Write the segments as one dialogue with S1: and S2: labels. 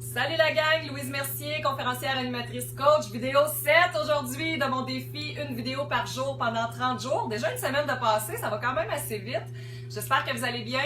S1: Salut la gang, Louise Mercier, conférencière, animatrice, coach, vidéo 7 aujourd'hui de mon défi, une vidéo par jour pendant 30 jours. Déjà une semaine de passé, ça va quand même assez vite. J'espère que vous allez bien.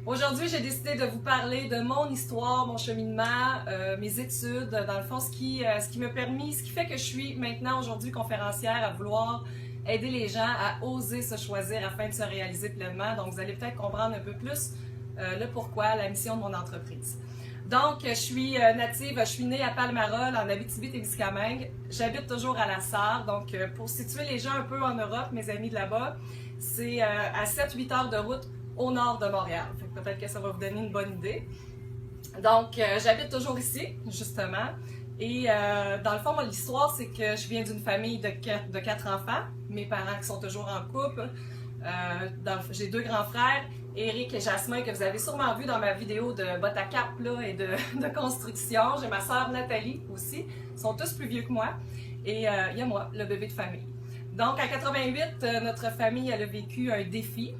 S1: Aujourd'hui, j'ai décidé de vous parler de mon histoire, mon cheminement, mes études, dans le fond, ce qui fait que je suis maintenant aujourd'hui conférencière à vouloir aider les gens à oser se choisir afin de se réaliser pleinement. Donc, vous allez peut-être comprendre un peu plus le pourquoi, la mission de mon entreprise. Donc, je suis native, je suis née à Palmarol, en Abitibi-Témiscamingue. J'habite toujours à La Sarre. Donc, pour situer les gens un peu en Europe, mes amis de là-bas, c'est à 7-8 heures de route au nord de Montréal. Fait que peut-être que ça va vous donner une bonne idée. Donc, j'habite toujours ici, justement. Et dans le fond, l'histoire, c'est que je viens d'une famille de 4 enfants. Mes parents qui sont toujours en couple. J'ai 2 grands frères, Eric et Jasmin, que vous avez sûrement vu dans ma vidéo de bottes à cap là, et de construction. J'ai ma sœur Nathalie aussi. Ils sont tous plus vieux que moi. Et il y a moi, le bébé de famille. Donc, à 88, notre famille elle a vécu un défi.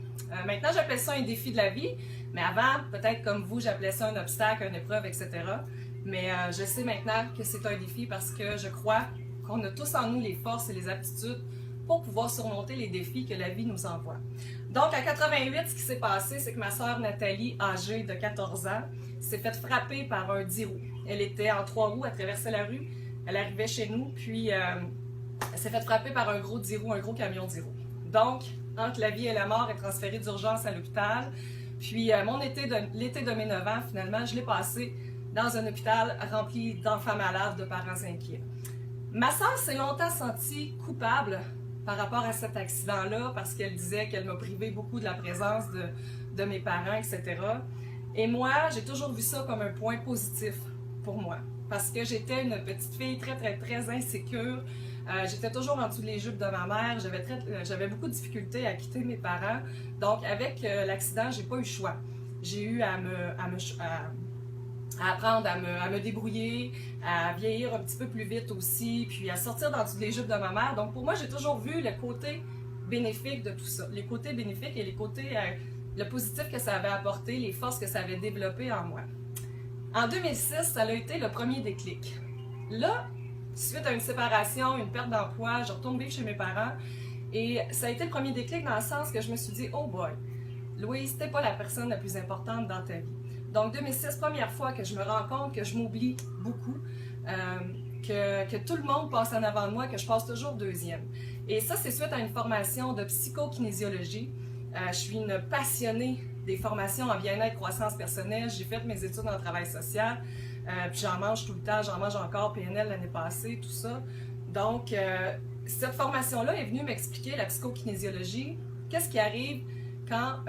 S1: Maintenant, j'appelle ça un défi de la vie. Mais avant, peut-être comme vous, j'appelais ça un obstacle, une épreuve, etc. Mais je sais maintenant que c'est un défi parce que je crois qu'on a tous en nous les forces et les aptitudes pour pouvoir surmonter les défis que la vie nous envoie. Donc, à 88, ce qui s'est passé, c'est que ma sœur Nathalie, âgée de 14 ans, s'est faite frapper par un 10 roues. Elle était en 3 roues, elle traversait la rue, elle arrivait chez nous, puis elle s'est faite frapper par un gros 10 roues, un gros camion 10 roues. Donc, entre la vie et la mort, elle est transférée d'urgence à l'hôpital. Puis, l'été de mes 9 ans, finalement, je l'ai passé dans un hôpital rempli d'enfants malades, de parents inquiets. Ma sœur s'est longtemps sentie coupable par rapport à cet accident-là, parce qu'elle disait qu'elle m'a privé beaucoup de la présence de mes parents, etc. Et moi, j'ai toujours vu ça comme un point positif pour moi, parce que j'étais une petite fille très, très, très insécure. J'étais toujours en dessous des jupes de ma mère. J'avais beaucoup de difficultés à quitter mes parents. Donc, avec l'accident, j'ai pas eu le choix. J'ai eu à apprendre à me débrouiller, à vieillir un petit peu plus vite aussi, puis à sortir dans les jupes de ma mère. Donc pour moi, j'ai toujours vu le côté bénéfique de tout ça. Les côtés bénéfiques et les côtés, le positif que ça avait apporté, les forces que ça avait développées en moi. En 2006, ça a été le premier déclic. Là, suite à une séparation, une perte d'emploi, je retourne vivre chez mes parents et ça a été le premier déclic dans le sens que je me suis dit « Oh boy, Louise, t'es pas la personne la plus importante dans ta vie. » Donc, 2006, première fois que je me rends compte que je m'oublie beaucoup, que tout le monde passe en avant de moi, que je passe toujours deuxième. Et ça, c'est suite à une formation de psychokinésiologie. Je suis une passionnée des formations en bien-être, croissance personnelle. J'ai fait mes études en travail social, puis j'en mange tout le temps, j'en mange encore PNL l'année passée, tout ça. Donc, cette formation-là est venue m'expliquer la psychokinésiologie. Qu'est-ce qui arrive quand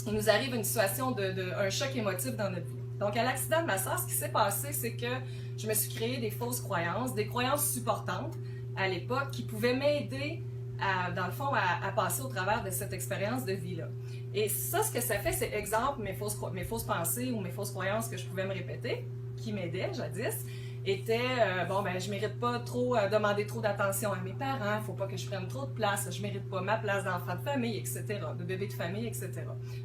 S1: il nous arrive une situation un choc émotif dans notre vie. Donc, à l'accident de ma sœur, ce qui s'est passé, c'est que je me suis créé des fausses croyances, des croyances supportantes à l'époque qui pouvaient m'aider, dans le fond, à passer au travers de cette expérience de vie-là. Et ça, ce que ça fait, c'est, exemple, mes fausses pensées ou mes fausses croyances que je pouvais me répéter, qui m'aidaient jadis, était je mérite pas trop demander trop d'attention à mes parents, faut pas que je prenne trop de place, je mérite pas ma place d'enfant de famille, etc., de bébé de famille, etc.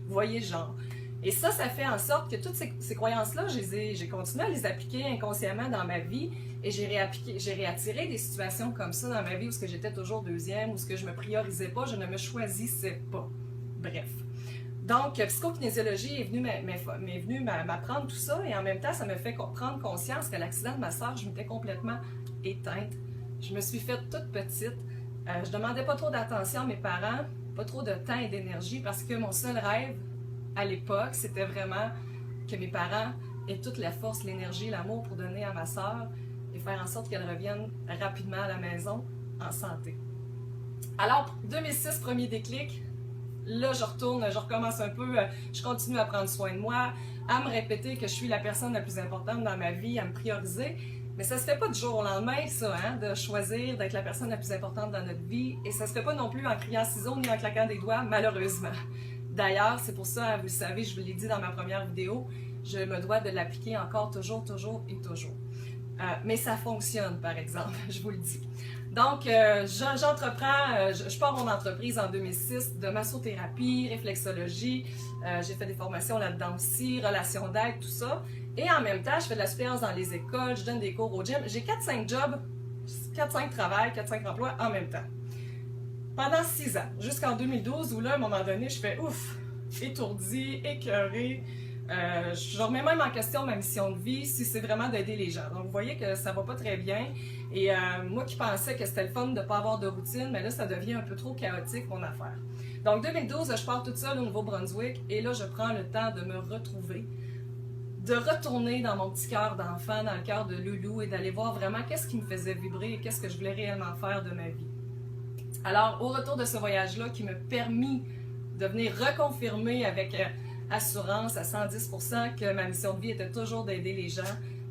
S1: Vous voyez, genre. Et ça fait en sorte que toutes ces croyances-là, j'ai continué à les appliquer inconsciemment dans ma vie et j'ai réattiré des situations comme ça dans ma vie où j'étais toujours deuxième, où je me priorisais pas, je ne me choisissais pas. Bref. Donc, psychokinésiologie est venue m'apprendre tout ça et en même temps, ça me fait prendre conscience qu'à l'accident de ma sœur, je m'étais complètement éteinte. Je me suis faite toute petite. Je demandais pas trop d'attention à mes parents, pas trop de temps et d'énergie parce que mon seul rêve à l'époque, c'était vraiment que mes parents aient toute la force, l'énergie, l'amour pour donner à ma sœur et faire en sorte qu'elle revienne rapidement à la maison en santé. Alors, 2006, premier déclic. Là, je recommence un peu, je continue à prendre soin de moi, à me répéter que je suis la personne la plus importante dans ma vie, à me prioriser. Mais ça se fait pas du jour au lendemain, ça, de choisir d'être la personne la plus importante dans notre vie. Et ça se fait pas non plus en criant ciseaux ni en claquant des doigts, malheureusement. D'ailleurs, c'est pour ça, vous le savez, je vous l'ai dit dans ma première vidéo, je me dois de l'appliquer encore toujours et toujours. Mais ça fonctionne, par exemple, je vous le dis. Donc, j'entreprends, je pars mon entreprise en 2006 de massothérapie, réflexologie. J'ai fait des formations là-dedans aussi, relations d'aide, tout ça. Et en même temps, je fais de la suppléance dans les écoles, je donne des cours au gym. J'ai 4-5 jobs, 4-5 travails, 4-5 emplois en même temps. Pendant 6 ans, jusqu'en 2012, où là, à un moment donné, je fais ouf, étourdie, écœurée. Je remets même en question ma mission de vie, si c'est vraiment d'aider les gens. Donc, vous voyez que ça va pas très bien. Et moi qui pensais que c'était le fun de ne pas avoir de routine, mais là, ça devient un peu trop chaotique, mon affaire. Donc, 2012, je pars toute seule au Nouveau-Brunswick et là, je prends le temps de me retrouver, de retourner dans mon petit cœur d'enfant, dans le cœur de Loulou et d'aller voir vraiment qu'est-ce qui me faisait vibrer et qu'est-ce que je voulais réellement faire de ma vie. Alors, au retour de ce voyage-là, qui m'a permis de venir reconfirmer avec assurance à 110% que ma mission de vie était toujours d'aider les gens,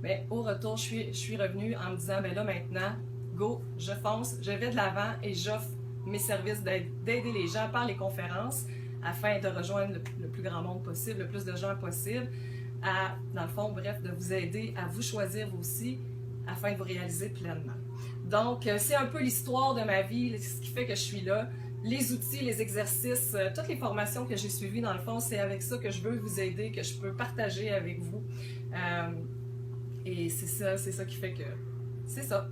S1: mais au retour, je suis revenue en me disant, mais là maintenant, go, je fonce, je vais de l'avant et j'offre mes services d'aider les gens par les conférences afin de rejoindre le plus grand monde possible, le plus de gens possible, à, dans le fond, bref, de vous aider à vous choisir vous aussi afin de vous réaliser pleinement. Donc, c'est un peu l'histoire de ma vie, ce qui fait que je suis là. Les outils, les exercices, toutes les formations que j'ai suivies, dans le fond, c'est avec ça que je veux vous aider, que je peux partager avec vous. Et c'est ça qui fait que... C'est ça.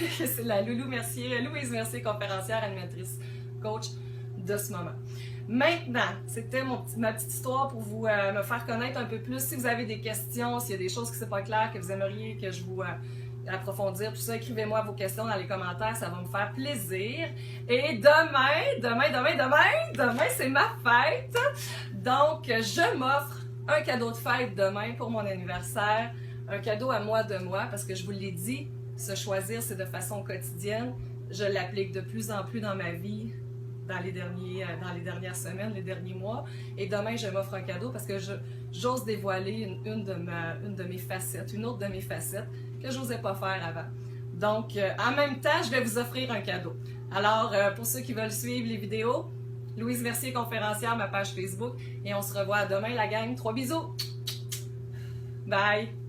S1: C'est la Louise Mercier, conférencière, animatrice, coach de ce moment. Maintenant, c'était ma petite histoire pour vous me faire connaître un peu plus. Si vous avez des questions, s'il y a des choses qui ne sont pas claires, que vous aimeriez que je vous approfondir, tout ça, écrivez-moi vos questions dans les commentaires, ça va me faire plaisir. Et demain, c'est ma fête. Donc, je m'offre un cadeau de fête demain pour mon anniversaire, un cadeau à moi de moi, parce que je vous l'ai dit, se choisir, c'est de façon quotidienne. Je l'applique de plus en plus dans ma vie, dans les dernières semaines, les derniers mois. Et demain, je m'offre un cadeau parce que j'ose dévoiler une de mes facettes, une autre de mes facettes que je n'osais pas faire avant. Donc, en même temps, je vais vous offrir un cadeau. Alors, pour ceux qui veulent suivre les vidéos, Louise Mercier, conférencière, ma page Facebook. Et on se revoit demain, la gang. 3 bisous! Bye!